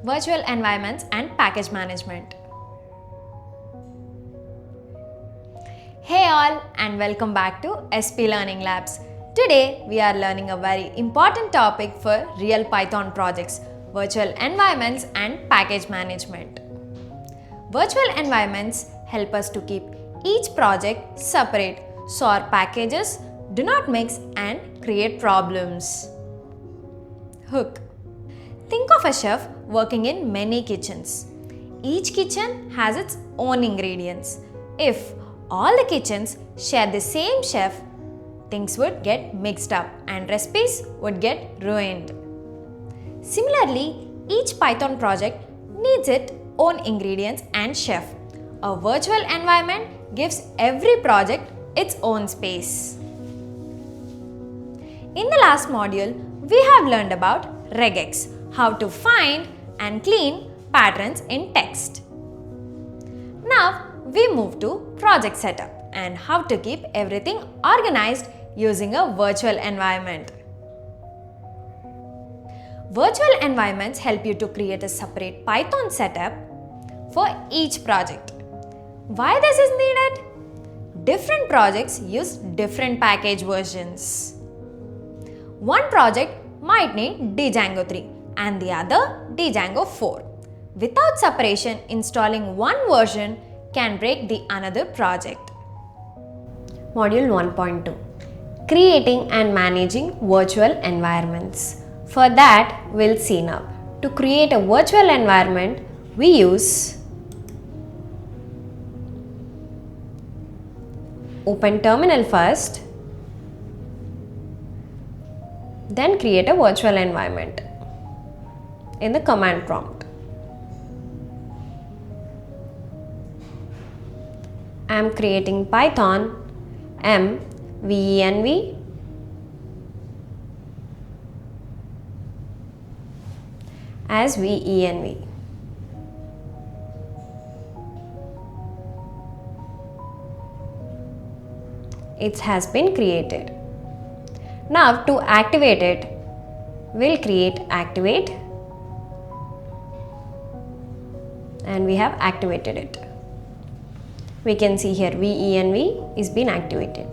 Virtual environments and package management. Hey all, and welcome back to SP Learning Labs. Today we are learning a very important topic for real Python projects, virtual environments and package management. Virtual environments help us to keep each project separate so our packages do not mix and create problems. Hook. Think of a chef working in many kitchens. Each kitchen has its own ingredients. If all the kitchens share the same chef, things would get mixed up and recipes would get ruined. Similarly, each Python project needs its own ingredients and chef. A virtual environment gives every project its own space. In the last module, we have learned about regex, how to find and clean patterns in text. Now, we move to project setup and how to keep everything organized using a virtual environment. Virtual environments help you to create a separate Python setup for each project. Why this is needed? Different projects use different package versions. One project might need Django 3 and the other Django 4. Without separation, installing one version can break the another project. Module 1.2. Creating and managing virtual environments. For that, we'll see now. To create a virtual environment, we use open terminal first, then create a virtual environment in the command prompt. I am creating Python venv as venv. It has been created. Now to activate it, we'll create activate and we have activated it. We can see here venv is been activated.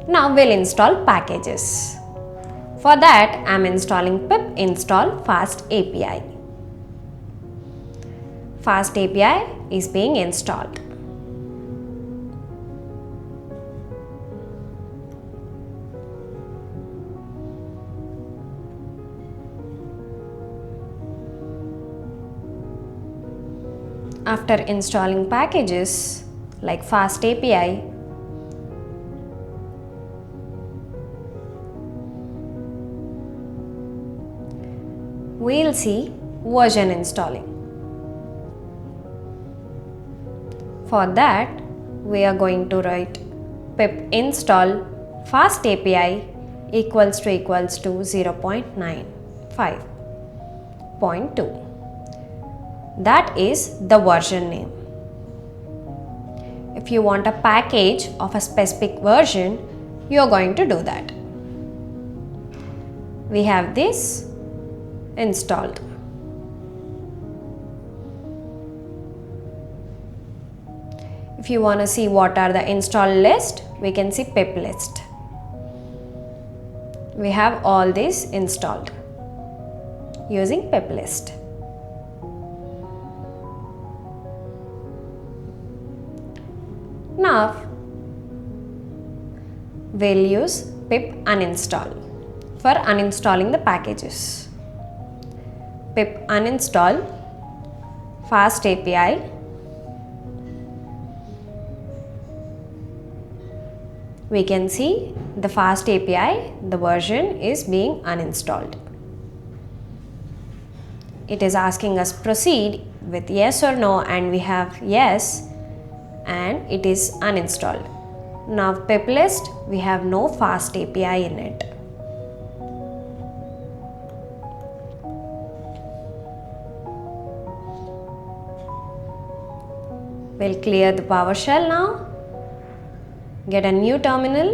Now we'll install packages. For that, I am installing pip install fast API. Fast API is being installed. After installing packages like Fast API, we'll see version installing. For that, we are going to write pip install fast API equals to 0.95.2. That is the version name. If you want a package of a specific version, you are going to do that. We have this installed. If you want to see what are the install list, we can see pip list. We have all these installed using pip list. Now we'll use pip uninstall for uninstalling the packages. Pip uninstall fast API we can see the fast API, the version is being uninstalled. It is asking us proceed with yes or no, and we have yes, and it is uninstalled. Now pip list, we have no fast API in it. We'll clear the PowerShell now Get a new terminal.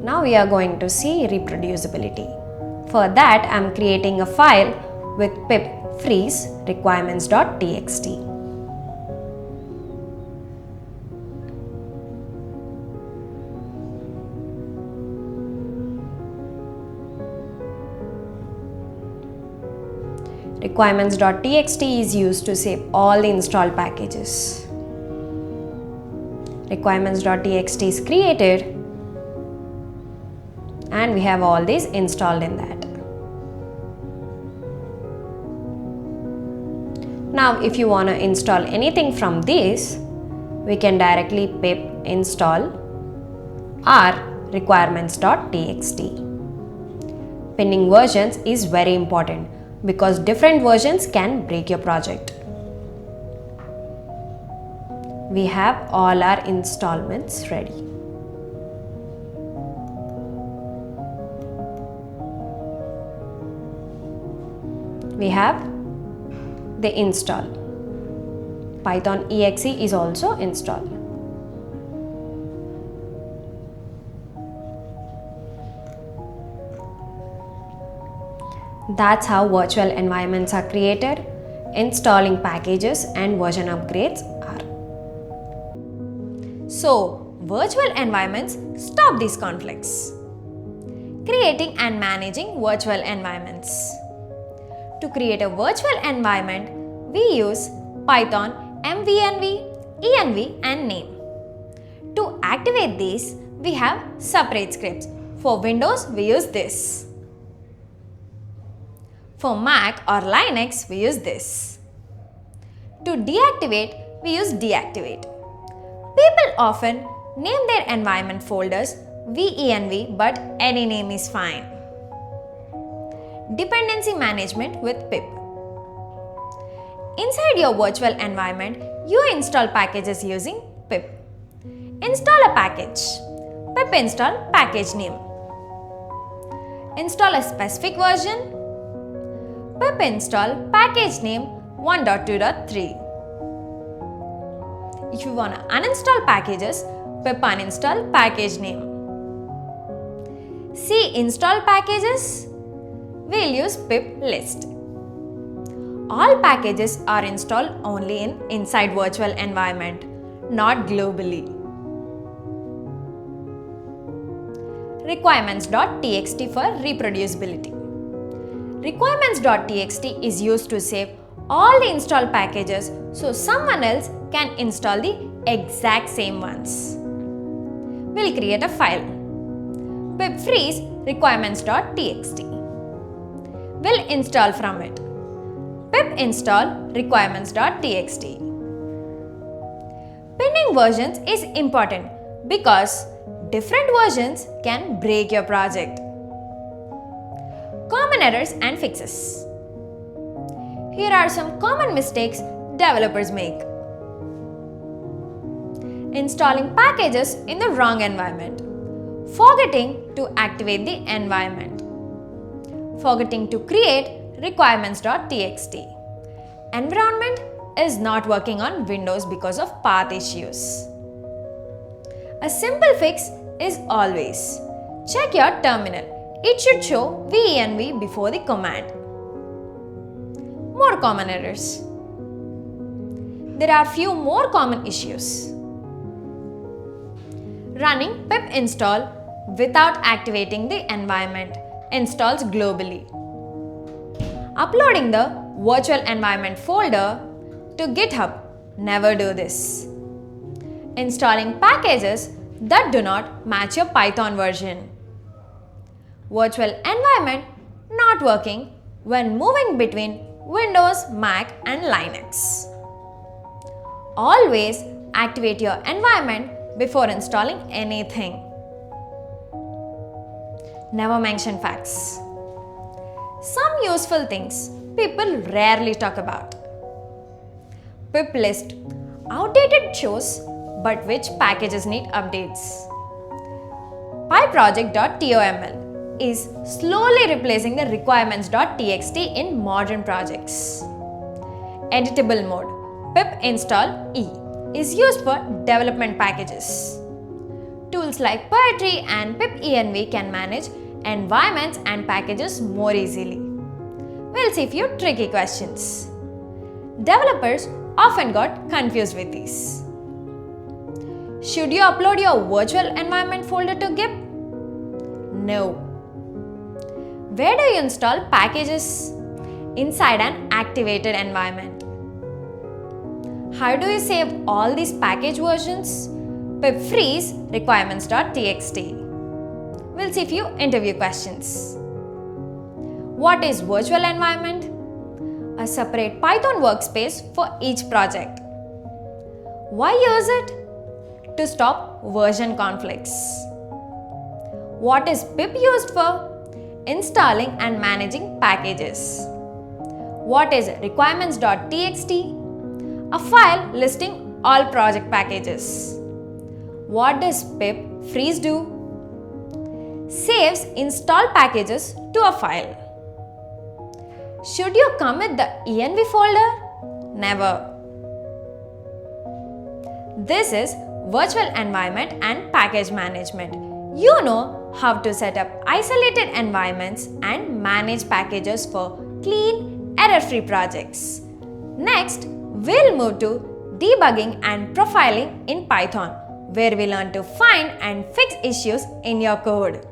Now we are going to see reproducibility. For that, I am creating a file with pip freeze requirements.txt. Requirements.txt is used to save all the installed packages. Requirements.txt is created and we have all these installed in that. Now if you want to install anything from this, we can directly pip install our requirements.txt. Pinning versions is very important because different versions can break your project. We have all our installments ready. We have the install. Python exe is also installed. That's how virtual environments are created, installing packages and version upgrades are. So, virtual environments stop these conflicts. Creating and managing virtual environments. To create a virtual environment, we use Python mvenv, env and name. To activate these, we have separate scripts. For Windows, we use this. For Mac or Linux, we use this. To deactivate, we use deactivate. People often name their environment folders venv, but any name is fine. Dependency management with pip. Inside your virtual environment, you install packages using pip. Install a package. Pip install package name. Install a specific version. Pip install package name 1.2.3. If you want to uninstall packages, pip uninstall package name. See install packages? We'll use pip list. All packages are installed only in inside virtual environment, not globally. Requirements.txt for reproducibility. Requirements.txt is used to save all the installed packages so someone else can install the exact same ones. We'll create a file. Pip freeze requirements.txt. We'll install from it. Pip install requirements.txt. Pinning versions is important because different versions can break your project. Common errors and fixes. Here are some common mistakes developers make. Installing packages in the wrong environment. Forgetting to activate the environment. Forgetting to create requirements.txt. Environment is not working on Windows because of path issues. A simple fix is always check your terminal. It should show venv before the command. More common errors. There are few more common issues. Running pip install without activating the environment installs globally. Uploading the virtual environment folder to GitHub. Never do this. Installing packages that do not match your Python version. Virtual environment not working when moving between Windows, Mac and Linux. Always activate your environment before installing anything. Never mention facts. Some useful things people rarely talk about. Pip list. Outdated shows, but which packages need updates. PyProject.toml. is slowly replacing the requirements.txt in modern projects. Editable mode pip install E is used for development packages. Tools like Poetry and pipenv can manage environments and packages more easily. We'll see a few tricky questions. Developers often got confused with these. Should you upload your virtual environment folder to Git? No. Where do you install packages? Inside an activated environment. How do you save all these package versions? Pip freeze requirements.txt. We'll see a few interview questions. What is virtual environment? A separate Python workspace for each project. Why use it? To stop version conflicts. What is pip used for? Installing and managing packages. What is requirements.txt? A file listing all project packages. What does pip freeze do? Saves installed packages to a file. Should you commit the env folder? Never. This is virtual environment and package management. You know how to set up isolated environments and manage packages for clean, error-free projects. Next, we'll move to debugging and profiling in Python, where we learn to find and fix issues in your code.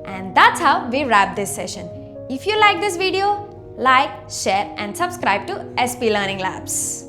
And that's how we wrap this session. If you like this video, like, share and subscribe to SP Learning Labs.